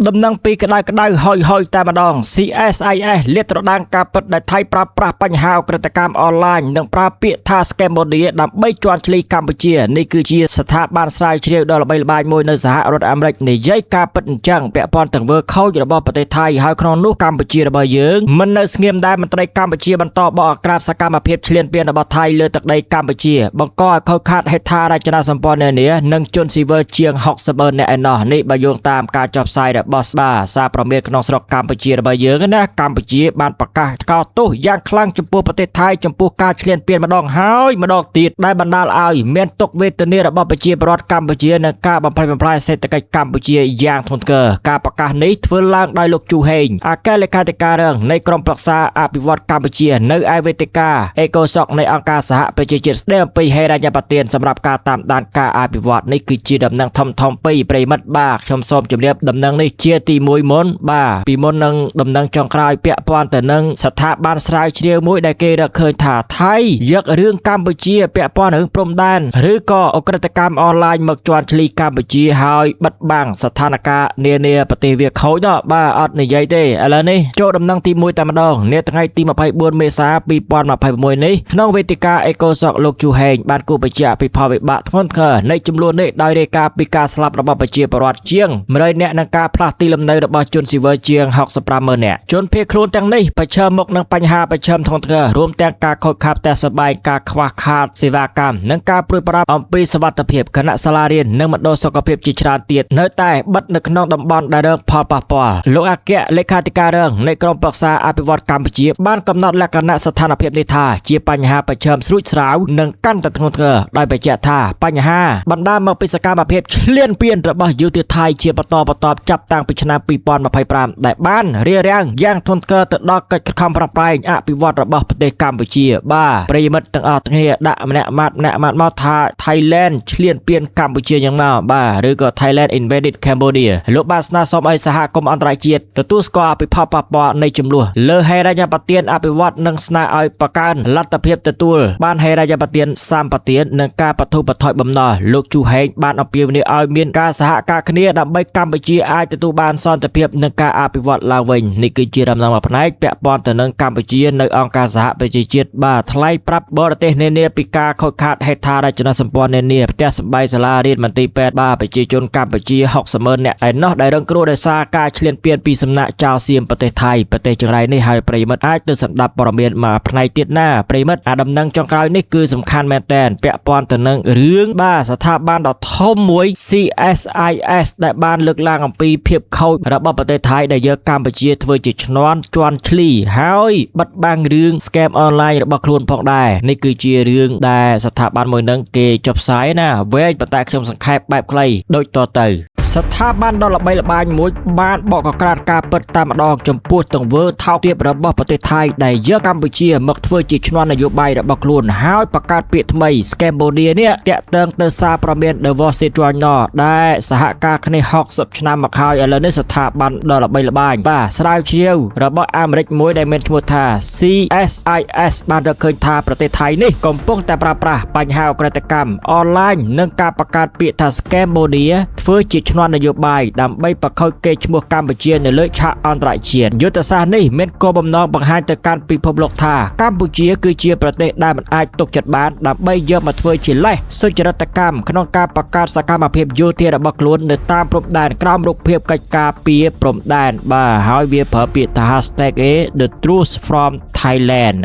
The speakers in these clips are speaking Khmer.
ដំណឹងពីក្តៅហើយតែម្ដង CSIS លាតត្រដាងការពិតដែលថៃប្រើប្រាស់បញ្ហាអក្រិតកម្មអនឡាញនិងប្រើពាក្យថា Cambodia ដើម្បីជន់ឈ្លីកម្ពុជានេះគឺជាស្ថាប័នស្រាវជ្រាវដ៏ល្បីល្បាញមួយនៅសហរដ្ឋអាមេរិកនិយាយការពិតអញ្ចឹងពាក់ព័ន្ធទាំងវើខូចរបស់ប្រទេសថៃហើយក្នុងនោះកម្ពុជារបស់យើងមិននៅស្ងៀមដែរមន្ត្រីកម្ពុជាបន្តបកអាក្រាតសកម្មភាពឈ្លានពានរបស់ថៃលើទឹកដីកម្ពុជាបង្កឲ្យខូចខាតហេដ្ឋារចនាសម្ព័ន្ធនានានិងជនស៊ីវិលជាង 60,000 នាក់ឯណោះនេះបើយោងតាមការចុះផ្សាយរបស់សារព្រមានក្នុងស្រុកកម្ពុជារបស់យើងណាកម្ពុជាបានប្រកាសថ្កោលទោសយ៉ាងខ្លាំងចំពោះប្រទេសថៃចំពោះការឈ្លានពានម្ដងហើយម្ដងទៀតដែលបណ្ដាលឲ្យមានទុក្ខវេទនារបស់ប្រជាពលរដ្ឋកម្ពុជានិងការបំផ្លិចបំផ្លាញសេដ្ឋកិច្ចកម្ពុជាយ៉ាងធ្ងន់ធ្ងរការប្រកាសនេះធ្វើឡើងដោយលោកជូហេងអគ្គលេខាធិការរងនៃក្រុមប្រឹក្សាអភិវឌ្ឍកម្ពុជានៅឯវេទិកាអេកូសុកនៃអង្គការសហប្រជាជាតិស្ដីអំពីហេរញ្ញប្បទានសម្រាប់ការតាមដានការអភិវឌ្ឍនេះគឺជាដំណឹងធំពីប្រិមិត្តបាទខ្ញុំសូមជម្រាបដំណឹងនេះជាទី1មុនបាទពីមុននឹងដំណឹងចុងក្រោយពាក់ព័ន្ធទៅនឹងស្ថាប័នស្រាវជ្រាវមួយដែលគេរកឃើញថាថៃយករឿងកម្ពុជាពាក់ព័ន្ធនឹងព្រំដែនឬក៏អក្រិតកម្មអនឡាញមកជន់ឈ្លីកម្ពុជាហើយបិទបាំងស្ថានភាពនានាប្រទេសវាខូចដល់បាទអត់និយាយទេឥឡូវនេះចូលដំណឹងទី1តែម្ដងនាថ្ងៃទី24មេសា2026នេះក្នុងវេទិកាអេកូសុកលោកជូហេងបានគូបញ្ជាក់ពីផលវិបាកធ្ងន់ធ្ងរនៃចំនួននេះដោយរាយការណ៍ពីការស្លាប់របស់ប្រជាពលរដ្ឋជាង100នាក់និងការផ្លាស់ទីលំនៅរបស់ជនស៊ីវិលជាង 65,000 នាក់ជនភៀសខ្លួនទាំងនេះប្រឈមមុខនឹងបញ្ហាប្រឈមធ្ងន់ធ្ងររួមទាំងការខូចខាតផ្ទះសម្បែងការខ្វះខាតសេវាកម្មនិងការព្រួយបារម្ភអំពីសុវត្ថិភាពគណៈសាលារៀននិងមណ្ឌលសុខភាពជាច្រើនទៀតនៅតែបិទនៅក្នុងតំបន់ដែលរងផលប៉ះពាល់លោកអគ្គលេខាធិការរងនៃក្រុមប្រឹក្សាអភិវឌ្ឍកម្ពុជាបានកំណត់លក្ខណៈស្ថានភាពនេះថាជាបញ្ហាប្រឈមស្រួចស្រាវនិងកាន់តែធ្ងន់ធ្ងរដោយបញ្ជាក់ថាបញ្ហាបណ្ដាលមកពីសកម្មភាពឈ្លានពានរបស់យោធាថៃជាបន្តបន្ទាប់ចាប់តាំងពីឆ្នាំ2025ដែលបានរារាំងយ៉ាងធ្ងន់ធ្ងរទៅដល់កិច្ចខិតខំប្រឹងប្រែងអភិវឌ្ឍរបស់ប្រទេសកម្ពុជាបាទប្រិយមិត្តទាំងអស់គ្នាដាក់ម្នាក់ម៉ាត់មកថា Thailand ឈ្លានពានកម្ពុជាយ៉ាងមកបាទឬក៏ Thailand invaded Cambodia លោកបានស្នើសុំឲ្យសហគមន៍អន្តរជាតិទទួលស្គាល់ពីផលប៉ះពាល់នៃចំនួនលើហេរញ្ញប្បទានអភិវឌ្ឍនិងស្នើឲ្យបង្កើនលទ្ធភាពទទួលបានហេរញ្ញប្បទានសម្បទាននិងការបទុបថយបំណុលលោកជូហេងបានអំពាវនាវឲ្យមានការសហការគ្នាដើម្បីកម្ពុជាអាចទទួលបានសន្តិភាពនិងការអភិវឌ្ឍឡើងវិញនេះគឺជាដំណឹងមួយផ្នែកពាក់ព័ន្ធទៅនឹងកម្ពុជានៅអង្គការសហប្រជាជាតិបាទថ្លែងប្រាប់បរទេសនានាពីការខូចខាតហេដ្ឋារចនាសម្ព័ន្ធនានាផ្ទះសម្បែងសាលារៀនមន្ទីរពេទ្យបាទប្រជាជនកម្ពុជា 60,000 នាក់ឯណោះដែលរងគ្រោះដោយសារការឈ្លានពានពីសំណាក់ចៅសៀមប្រទេសថៃប្រទេសចង្រៃនេះហើយប្រិមិត្តអាចទៅស្ដាប់ព័ត៌មានមួយផ្នែកទៀតណាប្រិមិត្តដំណឹងចុងក្រោយនេះគឺសំខាន់មែនទែនពាក់ព័ន្ធទៅនឹងរឿងបាទស្ថាប័នដ៏ធំមួយ CSIS ដែលបានលើកឡើងអំពីភាពខូចរបស់ប្រទេសថៃដែលយកកម្ពុជាធ្វើជាឈ្នន់ជន់ឈ្លីហើយបិទបាំងរឿង scam អនឡាញរបស់ខ្លួនផងដែរនេះគឺជារឿងដែលស្ថាប័នមួយនឹងគេចុះផ្សាយណាវែងប៉ុន្តែខ្ញុំសង្ខេបបែបខ្លីដូចតទៅស្ថាប័នដ៏ល្បីល្បាញមួយបានបកកក្រាតការពិតតែម្ដងចំពោះទង្វើថោកទាបរបស់ប្រទេសថៃដែលយកកម្ពុជាមកធ្វើជាឈ្នន់នយោបាយរបស់ខ្លួនហើយបង្កើតពាក្យថ្មី Cambodia នេះតាក់ទងទៅសារព្រមាន The Wall Street Journal ដែលសហការគ្នា60ឆ្នាំមកហើយឥឡូវនេះស្ថាប័នដ៏ល្បីល្បាញបាទស្រាវជ្រាវរបស់អាមេរិកមួយដែលមានឈ្មោះថា CSIS បានរកឃើញថាប្រទេសថៃនេះកំពុងតែប្រើប្រាស់បញ្ហាអក្រិតកម្មអនឡាញនិងការបង្កើតពាក្យថា Cambodia ធ្វើជាឈ្នន់នយោបាយដើម្បីបង្ខូចកេរ្តិ៍ឈ្មោះកម្ពុជានៅលើឆាកអន្តរជាតិយុទ្ធសាស្ត្រនេះមានគោលបំណងបង្ហាញទៅកាន់ពិភពលោកថាកម្ពុជាគឺជាប្រទេសដែលមិនអាចទុកចិត្តបានដើម្បីយកមកធ្វើជាលេសសុចរិតកម្មក្នុងការបង្កើតសកម្មភាពយោធារបស់ខ្លួននៅតាមព្រំដែនក្រោមរូបភាពកិច្ចការពារព្រំដែនបាទហើយវាប្រើពាក្យថា #The Truth from Thailand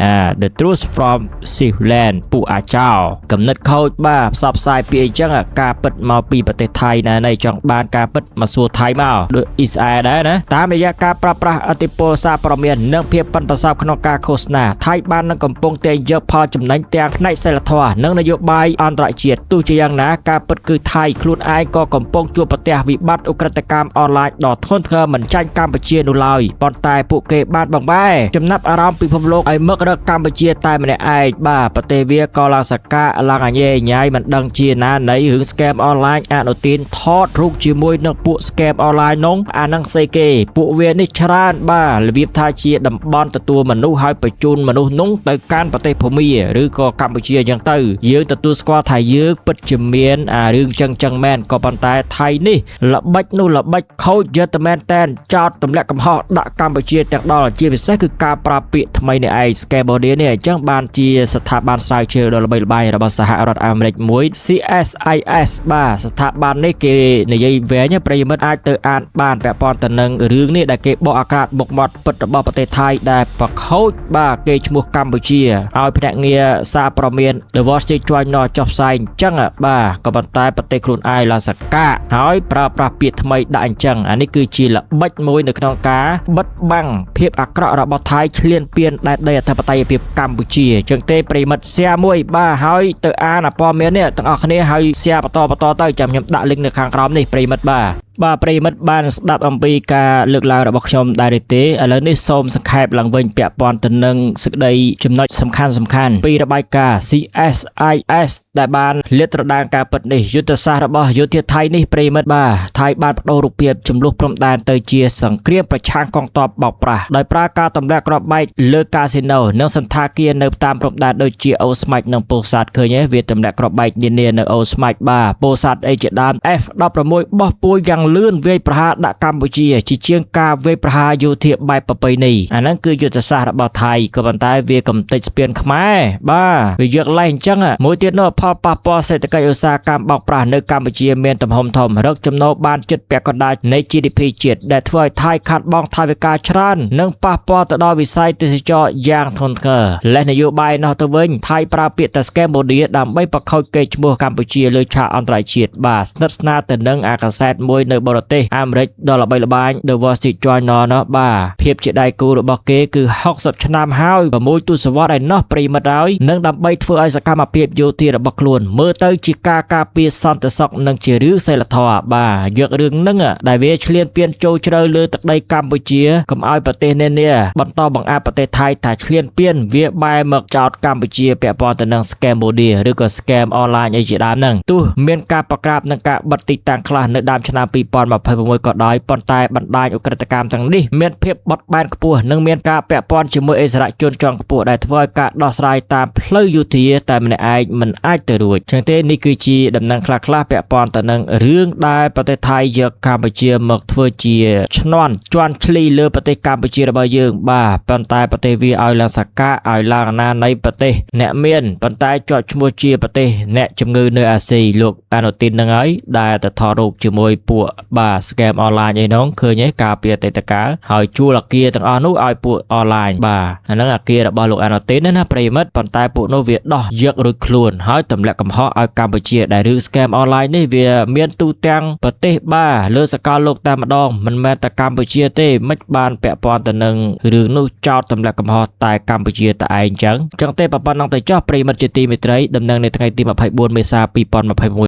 The Truth from Sealand ពួកអាចោកំណត់ខូចបាទផ្សព្វផ្សាយពីអញ្ចឹងការពិតមកពីប្រទេសថៃណានៃចង់បានការពិតមកសួរថៃមកដូចអ៊ីស្រាអែលដែរណាតាមរយៈការប្រើប្រាស់អធិពលសារព័ត៌មាននិងភាពប៉ិនប្រសប់ក្នុងការឃោសនាថៃបាននឹងកំពុងតែយកផលចំណេញទាំងផ្នែកសីលធម៌និងនយោបាយអន្តរជាតិទោះជាយ៉ាងណាការពិតគឺថៃខ្លួនឯងក៏កំពុងជួបប្រទះវិបត្តិអក្រិតកម្មអនឡាញដ៏ធ្ងន់ធ្ងរមិនចាញ់កម្ពុជានោះឡើយប៉ុន្តែពួកគេបានបង្វែរចំណាប់អារម្មណ៍ពិភព លោកឲ្យមករកកម្ពុជាតែម្នាក់ឯងបាទប្រទេសវាក៏ឡើងសកាឡើងអញេញ៉ៃមិនដឹងជាណានៃរឿង scam អនឡាញអនុទានថតរូបជាមួយនឹងពួក scam អនឡាញនោះអានឹងស្អីគេពួកវានេះច្រើនបាទរបៀបថាជាតំបន់ទទួលមនុស្សឲ្យបញ្ជូនមនុស្សនោះទៅកាន់ប្រទេសភូមាឬក៏កម្ពុជាអញ្ចឹងទៅយើងទទួលស្គាល់ថាយើងពិតជាមានរឿងចឹងមែនក៏ប៉ុន្តែថៃនេះល្បិចនោះល្បិចខូចយត្តមែនតែនចោតទម្លាក់កំហុសដាក់កម្ពុជាទាំងដល់ជាពិសេសគឺការប្រើពាក្យថ្មីនេះឯង Cambodia នេះអញ្ចឹងបានជាស្ថាប័នស្រាវជ្រាវដ៏ល្បីល្បាញរបស់សហរដ្ឋអាមេរិកមួយ CSIS បាទស្ថាប័ននេះគេនិយាយវែងប្រិយមិត្តអាចទៅអានបានពាក់ព័ន្ធទៅនឹងរឿងនេះដែលគេបកអាក្រាតបុកមាត់ពិតរបស់ប្រទេសថៃដែលប្រខូចបាទគេឈ្មោះកម្ពុជាឲ្យភ្នាក់ងារសារព័ត៌មាន The Wall Street Journal ចុះផ្សាយអញ្ចឹងបាទក៏ប៉ុន្តែប្រទេសខ្លួនឯងឡើងសកាហើយប្រើប្រាស់ពាក្យថ្មីដាក់អញ្ចឹងអានេះគឺជាល្បិចមួយនៅក្នុងការបិទបាំងភាពអាក្រក់របស់ថៃឈ្លានពានដែនដីអធិបតេយ្យភាពកម្ពុជាអញ្ចឹងទេប្រិមិត្ត share មួយបាទហើយទៅអានព័ត៌មាននេះទាំងអស់គ្នាហើយ share បន្តទៅចាំខ្ញុំដាក់ link នៅខាងក្រោមនេះប្រិមិត្តបាទប្រិមិត្តបានស្ដាប់អំពីការលើកឡើងរបស់ខ្ញុំដែរទេឥឡូវនេះសូមសង្ខេបឡើងវិញពាក់ព័ន្ធទៅនឹងសេចក្តីចំណុចសំខាន់ពីរបាយការណ៍ CSIS ដែលបានលាតត្រដាងការពិតនេះយុទ្ធសាស្ត្ររបស់យោធាថៃនេះប្រិមិត្តបាទថៃបានបដូររូបភាពចំនួនព្រំដែនទៅជាសង្គ្រាមប្រឆាំងកងទ័ពបោកប្រាស់ដោយប្រើការទម្លាក់គ្រាប់បែកលើកាស៊ីណូនិងសន្តាគារនៅតាមព្រំដែនដូចជាអូស្មាច់និងពោធិ៍សាត់ឃើញទេវាទម្លាក់គ្រាប់បែកនានានៅអូស្មាច់បាទពោធិ៍សាត់អីជាដើម F16 បោះពួយយ៉ាងលឿនវាយប្រហារដាក់កម្ពុជាជាជាងការវាយប្រហារយោធាបែបប្រពៃណីអាហ្នឹងគឺយុទ្ធសាស្ត្ររបស់ថៃក៏ប៉ុន្តែវាកំទេចស្ពានខ្មែរបាទវាយកឡែងអញ្ចឹងមួយទៀតនោះផលប៉ះពាល់សេដ្ឋកិច្ចឧស្សាហកម្មបោកប្រាស់នៅកម្ពុជាមានទំហំធំរកចំណូលបានជិតពាក់កណ្ដាលនៃ GDP ជាតិដែលធ្វើឲ្យថៃខាត់បង់ថវិកាច្រើននិងប៉ះពាល់ទៅដល់វិស័យទេសចរយ៉ាងធ្ងន់ធ្ងរលេសនយោបាយនោះទៅវិញថៃប្រើពាក្យតែ Cambodia ដើម្បីបង្ខូចកេរ្តិ៍ឈ្មោះកម្ពុជាលើឆាកអន្តរជាតិបាទស្និទ្ធស្នាលទៅនឹងអាកាសែតមួយនៅបរទេសអាមេរិកដ៏ល្បីល្បាញ The Wall Street Journal នោះបាទភាពជាដៃគូរបស់គេគឺ60ឆ្នាំហើយ6ទសវត្សរ៍ឯណោះប្រិមិត្តហើយនឹងដើម្បីធ្វើឲ្យសកម្មភាពយោធារបស់ខ្លួនមើលទៅជាការការពារសន្តិសុខនិងជារឿងសីលធម៌បាទយករឿងហ្នឹងដែលវាឈ្លានពានចូលជ្រៅលើទឹកដីកម្ពុជាកុំឲ្យប្រទេសនានាបន្តបង្អាប់ប្រទេសថៃថាឈ្លានពានវាបែរមកចោទកម្ពុជាពាក់ព័ន្ធទៅនឹង Cambodia ឬក៏ scam អនឡាញអីជាដើមហ្នឹងទោះមានការប្រក្រាបនិងការបិទទីតាំងខ្លះនៅដើមឆ្នាំ2026ក៏ដោយប៉ុន្តែបណ្ដាញឧក្រិដ្ឋកម្មទាំងនេះមានភាពបត់បែនខ្ពស់និងមានការពាក់ព័ន្ធជាមួយអិសរាជជនជាន់ខ្ពស់ដែលធ្វើឲ្យការដោះស្រាយតាមផ្លូវយោធាតែម្នាក់ឯងមិនអាចទៅរួចចឹងទេនេះគឺជាដំណឹងខ្លះៗពាក់ព័ន្ធទៅនឹងរឿងដែលប្រទេសថៃយកកម្ពុជាមកធ្វើជាឈ្នន់ជន់ឈ្លីលើប្រទេសកម្ពុជារបស់យើងបាទប៉ុន្តែប្រទេសវាឲ្យឡើងសកាឲ្យឡើងអាណានៃប្រទេសអ្នកមានប៉ុន្តែជាប់ឈ្មោះជាប្រទេសអ្នកជំងឺនៅអាស៊ីលោកអនុទាននឹងហើយដែលទៅថតរូបជាមួយពួកបាទ scam អនឡាញអីនោះឃើញឯការពីអតីតកាលហើយជួលអាគារទាំងអស់នោះឲ្យពួកអនឡាញបាទអាហ្នឹងអាគាររបស់លោកអនុទានណាប្រិមិត្តប៉ុន្តែពួកនោះវាដោះយករួចខ្លួនហើយទម្លាក់កំហុសឲ្យកម្ពុជាដែលរឿង scam អនឡាញនេះវាមានទូទាំងប្រទេសបាទលើសកលលោកតែម្ដងមិនមែនតែកម្ពុជាទេមិនបានពាក់ព័ន្ធទៅនឹងរឿងនោះចោតទម្លាក់កំហុសតែកម្ពុជាតែឯងចឹងទេប៉ុណ្ណឹងទៅចោះប្រិមិត្តជាទីមេត្រីដំណឹងនៅថ្ងៃទី24 មេសា 2026